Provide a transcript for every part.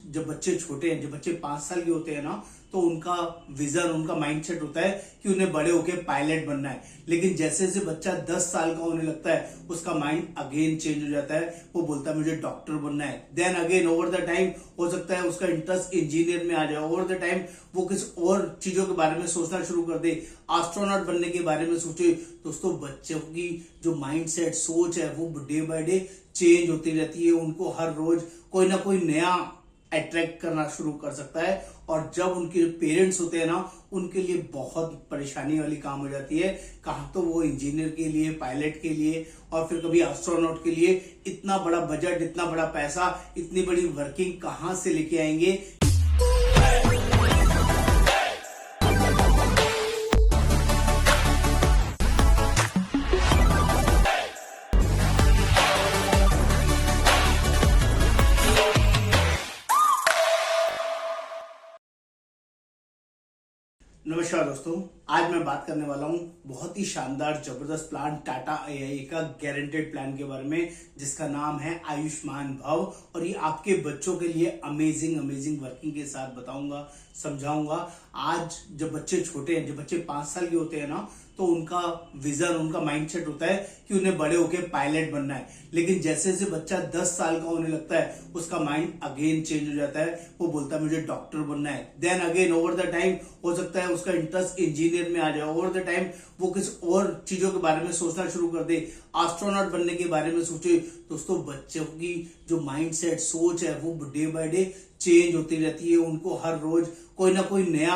जब बच्चे छोटे हैं, जब बच्चे 5 साल के होते हैं ना, तो उनका विजन, उनका माइंडसेट होता है कि उन्हें बड़े होके पायलट बनना है। लेकिन जैसे जैसे बच्चा 10 साल का होने लगता है, उसका माइंड अगेन चेंज हो जाता है। वो बोलता है मुझे डॉक्टर बनना है। Then again over the time हो सकता है उसका इंटरेस्ट इंजीनियर में आ जाए। ओवर द टाइम वो किसी और चीजों के बारे में सोचना शुरू कर दे, एस्ट्रोनॉट बनने के बारे में सोचे। दोस्तों, बच्चों की जो माइंडसेट, सोच है, वो डे बाय डे चेंज होती रहती है। उनको हर रोज कोई ना कोई नया अट्रैक्ट करना शुरू कर सकता है। और जब उनके पेरेंट्स होते हैं ना, उनके लिए बहुत परेशानी वाली काम हो जाती है। कहाँ तो वो इंजीनियर के लिए, पायलट के लिए, और फिर कभी एस्ट्रोनॉट के लिए इतना बड़ा बजट, इतना बड़ा पैसा, इतनी बड़ी वर्किंग कहाँ से लेके आएंगे। नमस्कार दोस्तों, आज मैं बात करने वाला हूं बहुत ही शानदार जबरदस्त प्लान, टाटा एआई का गारंटेड प्लान के बारे में, जिसका नाम है आयुष्मान भव। और ये आपके बच्चों के लिए अमेजिंग वर्किंग के साथ बताऊंगा, समझाऊंगा। आज जब बच्चे छोटे हैं, जब बच्चे 5 साल के होते हैं ना, तो उनका विजन, उनका माइंडसेट होता है कि उन्हें बड़े होके पायलट बनना है। लेकिन जैसे जैसे बच्चा 10 साल का होने लगता है, उसका माइंड अगेन चेंज हो जाता है। वो बोलता है मुझे डॉक्टर बनना है। Then again over the time हो सकता है उसका इंटरेस्ट इंजीनियर में आ जाए। ओवर द टाइम वो किसी और चीजों के बारे में सोचना शुरू कर दे, एस्ट्रोनॉट बनने के बारे में सोचे। दोस्तों, बच्चों की जो माइंडसेट, सोच है, वो डे बाय डे चेंज होती रहती है। उनको हर रोज कोई ना कोई नया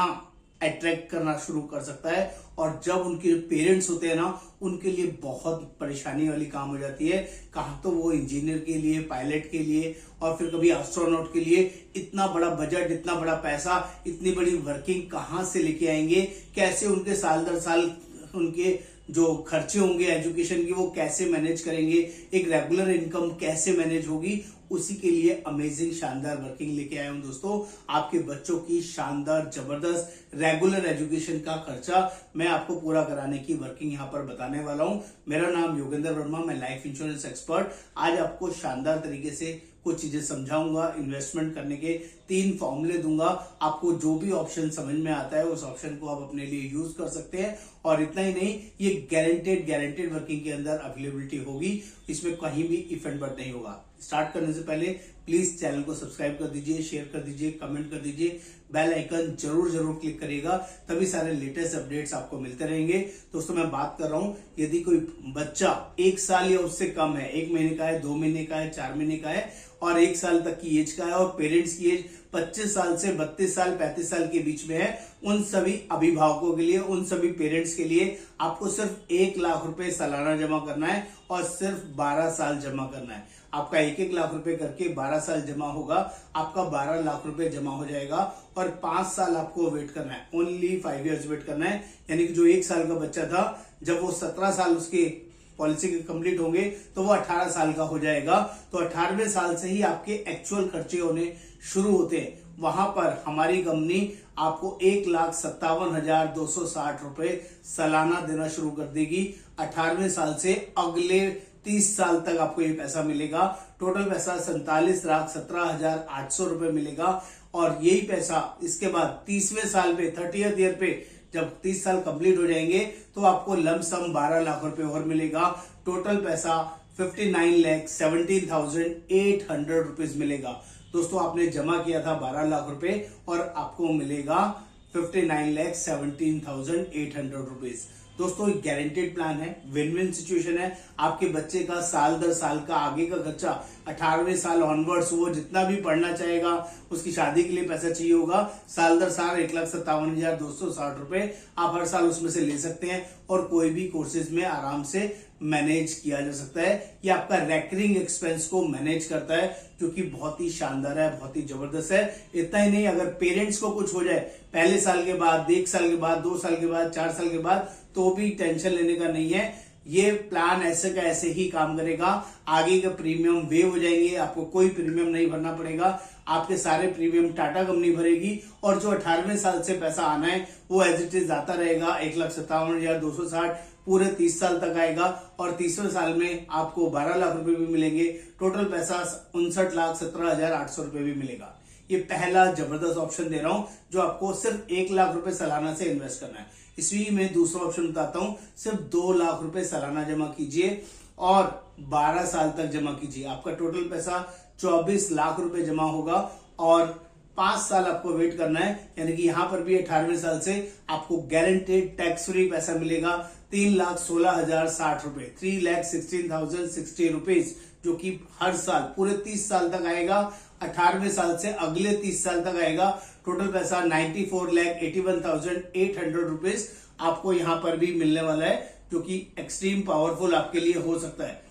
अट्रैक्ट करना शुरू कर सकता है। और जब उनके पेरेंट्स होते हैं ना, उनके लिए बहुत परेशानी वाली काम हो जाती है। कहाँ तो वो इंजीनियर के लिए, पायलट के लिए, और फिर कभी एस्ट्रोनॉट के लिए इतना बड़ा बजट, इतना बड़ा पैसा, इतनी बड़ी वर्किंग कहाँ से लेके आएंगे। कैसे उनके साल दर साल उनके जो खर्चे होंगे एजुकेशन की, वो कैसे मैनेज करेंगे, एक रेगुलर इनकम कैसे मैनेज होगी। उसी के लिए अमेजिंग शानदार वर्किंग लेके आया हूं दोस्तों। आपके बच्चों की शानदार जबरदस्त रेगुलर एजुकेशन का खर्चा मैं आपको पूरा कराने की वर्किंग यहां पर बताने वाला हूं। मेरा नाम योगेंद्र वर्मा, मैं लाइफ इंश्योरेंस एक्सपर्ट। आज आपको शानदार तरीके से कुछ चीजें समझाऊंगा, इन्वेस्टमेंट करने के 3 फॉर्मूले दूंगा। आपको जो भी ऑप्शन समझ में आता है, उस ऑप्शन को आप अपने लिए यूज कर सकते हैं। और इतना ही नहीं, ये गारंटेड वर्किंग के अंदर अवेलेबिलिटी होगी, इसमें कहीं भी इफेक्ट नहीं होगा। स्टार्ट करने से पहले प्लीज चैनल को सब्सक्राइब कर दीजिए, शेयर कर दीजिए, कमेंट कर दीजिए, बेल आइकन जरूर क्लिक करिएगा, तभी सारे लेटेस्ट अपडेट्स आपको मिलते रहेंगे। दोस्तों, मैं बात कर रहा हूं, यदि कोई बच्चा 1 साल या उससे कम है, 1 महीने का है, 2 महीने का है, 4 महीने का है, और 1 साल तक की एज का है, और पेरेंट्स की एज 25 साल से 32 साल 35 साल के बीच में है, उन सभी अभिभावकों के लिए, उन सभी पेरेंट्स के लिए आपको सिर्फ 1 लाख रुपए सालाना जमा करना है और सिर्फ 12 साल जमा करना है। आपका 1 लाख रुपए करके 12 साल जमा होगा, आपका 12 लाख रुपए जमा हो जाएगा। और 5 साल आपको वेट करना है, ओनली 5 years वेट करना है। यानी कि जो 1 साल का बच्चा था, जब वो 17 साल उसके पॉलिसी के कंप्लीट होंगे, तो वो 18 साल का हो जाएगा। तो 18वें साल से ही आपके एक्चुअल खर्चे होने शुरू होते हैं। वहां पर हमारी कंपनी आपको 1,57,260 रुपए सालाना देना शुरू कर देगी। 18वें साल से अगले 30 साल तक आपको ये पैसा मिलेगा। टोटल पैसा 47,17,800 रुपए मिलेगा। और यही पैसा इसके बाद 30वें साल पे, 30th ईयर पे, जब 30 साल कंप्लीट हो जाएंगे, तो आपको लमसम 12 लाख रुपए और मिलेगा। टोटल पैसा 59,17,800 रुपीज मिलेगा। दोस्तों, आपने जमा किया था 12 लाख रुपए और आपको मिलेगा 59,17,800 रुपीज। दोस्तों, एक गारंटेड प्लान है, विन विन सिचुएशन है। आपके बच्चे का साल दर साल का आगे का खर्चा 18वें साल ऑनवर्ड्स, वो जितना भी पढ़ना चाहेगा, उसकी शादी के लिए पैसा चाहिए होगा, साल दर साल 1,57,260 रुपए आप हर साल उसमें से ले सकते हैं। और कोई भी कोर्सेज में आराम से मैनेज किया जा सकता है। ये आपका रेकरिंग एक्सपेंस को मैनेज करता है, जो कि बहुत ही शानदार है, बहुत ही जबरदस्त है। इतना ही नहीं, अगर पेरेंट्स को कुछ हो जाए पहले साल के बाद, 1 साल के बाद, 2 साल के बाद, 4 साल के बाद, तो भी टेंशन लेने का नहीं है। ये प्लान ऐसे का ऐसे ही काम करेगा। आगे का प्रीमियम वेव हो जाएंगे, आपको कोई प्रीमियम नहीं भरना पड़ेगा। आपके सारे प्रीमियम टाटा कंपनी भरेगी। और जो 18वें साल से पैसा आना है, वो एज इट इज आता रहेगा। 1,57,260 पूरे 30 साल तक आएगा। और 30वें साल में आपको 12 लाख रुपए भी मिलेंगे। टोटल पैसा 59,17,800 रुपए भी मिलेगा। ये पहला जबरदस्त ऑप्शन दे रहा हूं जो आपको सिर्फ 1 लाख रुपए सालाना से इन्वेस्ट करना है। इसी में दूसरा ऑप्शन बताता हूं, सिर्फ 2 लाख रुपए सालाना जमा कीजिए और 12 साल तक जमा कीजिए। आपका टोटल पैसा 24 लाख रुपए जमा होगा और 5 साल आपको वेट करना है, यानी कि यहां पर भी 18वें साल से आपको गारंटेड टैक्स फ्री पैसा मिलेगा 3,16,060 रुपए, 3,16,060 रुपीज, जो कि हर साल पूरे 30 साल तक आएगा। 18वें साल से अगले 30 साल तक आएगा। टोटल पैसा 94,81,800 रुपीज आपको यहां पर भी मिलने वाला है, जो कि एक्सट्रीम पावरफुल आपके लिए हो सकता है।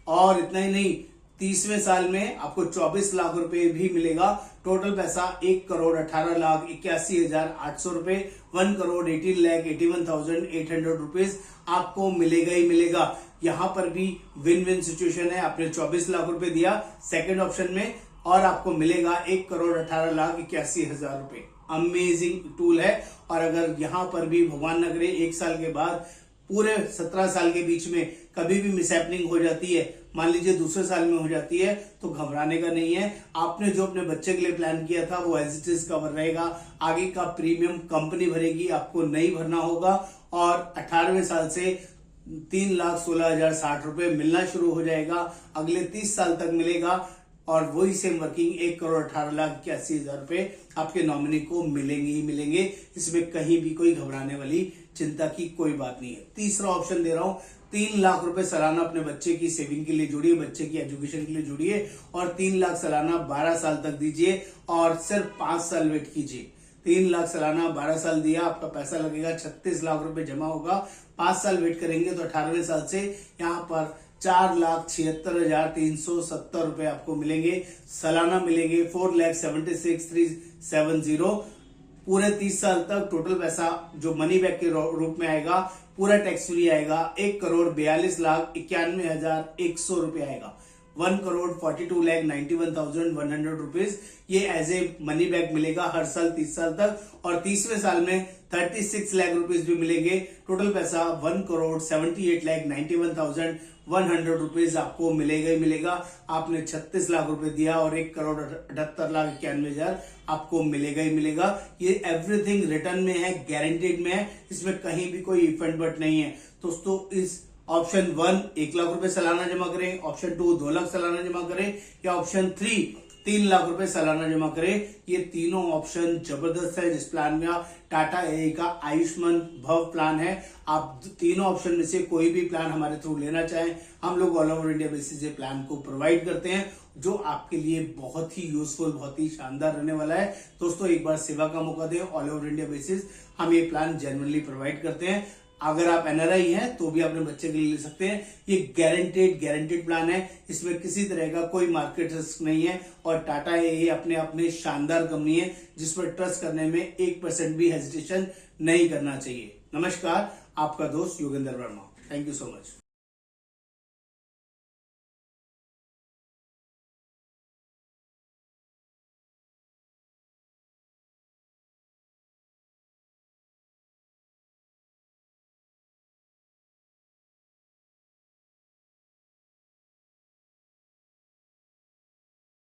और इतना ही नहीं, 30वें साल में आपको 24 लाख रुपए भी मिलेगा। टोटल पैसा 1,18,81,800 रुपए, 1,18,81,800 रुपीज आपको मिलेगा ही मिलेगा। यहां पर भी विन विन सिचुएशन है। आपने 24 लाख रुपए दिया सेकंड ऑप्शन में और आपको मिलेगा 1,18,81,000 रुपए। अमेजिंग टूल है। और अगर यहां पर भी भगवान न करे 1 साल के बाद पूरे 17 साल के बीच में कभी भी मिसहैपनिंग हो जाती है, मान लीजिए दूसरे साल में हो जाती है, तो घबराने का नहीं है। आपने जो अपने बच्चे के लिए प्लान किया था वो एज इट इज कवर रहेगा। आगे का प्रीमियम कंपनी भरेगी, आपको नहीं भरना होगा। और 18वें साल से 3,16,060 रुपए मिलना शुरू हो जाएगा, अगले 30 साल तक मिलेगा। और वही सेम वर्किंग 1,18,81,000 रुपए आपके नॉमिनी को मिलेंगे ही मिलेंगे। इसमें कहीं भी कोई घबराने वाली चिंता की कोई बात नहीं है। तीसरा ऑप्शन दे रहा हूं, 3 लाख रुपए सालाना अपने बच्चे की सेविंग के लिए जोड़िए, बच्चे की एजुकेशन के लिए जोड़िए और 3 लाख सालाना 12 साल तक दीजिए और सिर्फ 5 साल वेट कीजिए। 3 लाख सालाना 12 साल दिया, आपका पैसा लगेगा 36 लाख रुपए जमा होगा। 5 साल वेट करेंगे तो 18वें साल से यहाँ पर 4,76,370 रुपए आपको मिलेंगे, सालाना मिलेंगे 4,76,370। पूरे 30 साल तक टोटल पैसा जो मनी बैक के रूप में आएगा, पूरा टैक्स फ्री आएगा, 1,42,91,100 रुपए आएगा, 1,42,91,100 रुपीज। ये एज ए मनी बैक मिलेगा हर साल 30 साल तक। और 30वें साल में 36 लाख रुपीज भी मिलेंगे। टोटल पैसा 1,78,91,100 रुपीज आपको मिलेगा ही मिलेगा। आपने 36 लाख रुपए दिया और 1,78,91,100 आपको मिलेगा ही मिलेगा। ये एवरीथिंग रिटर्न में है, गारंटेड में है, इसमें कहीं भी कोई इफ एंड बट नहीं है। दोस्तों, इस ऑप्शन 1 1 लाख रुपए सालाना जमा करें, ऑप्शन 2 2 लाख सालाना जमा करें, या ऑप्शन 3 3 लाख रुपए सालाना जमा करें। ये तीनों ऑप्शन जबरदस्त है। जिस प्लान में टाटा एआई का आयुष्मान भव प्लान है, आप तीनों ऑप्शन में से कोई भी प्लान हमारे थ्रू लेना चाहें, हम लोग ऑल ओवर इंडिया बेसिस ये प्लान को प्रोवाइड करते हैं, जो आपके लिए बहुत ही यूजफुल, बहुत ही शानदार रहने वाला है। दोस्तों, एक बार सेवा का मौका दें। ऑल ओवर इंडिया बेसिस हम ये प्लान जेन्युइनली प्रोवाइड करते हैं। अगर आप एनआरआई हैं तो भी अपने बच्चे के लिए ले सकते हैं। ये गारंटेड प्लान है, इसमें किसी तरह का कोई मार्केट रिस्क नहीं है। और टाटा ये अपने शानदार कंपनी है जिस पर ट्रस्ट करने में 1% भी हेजिटेशन नहीं करना चाहिए। नमस्कार, आपका दोस्त Yogendra Verma. Thank you so much.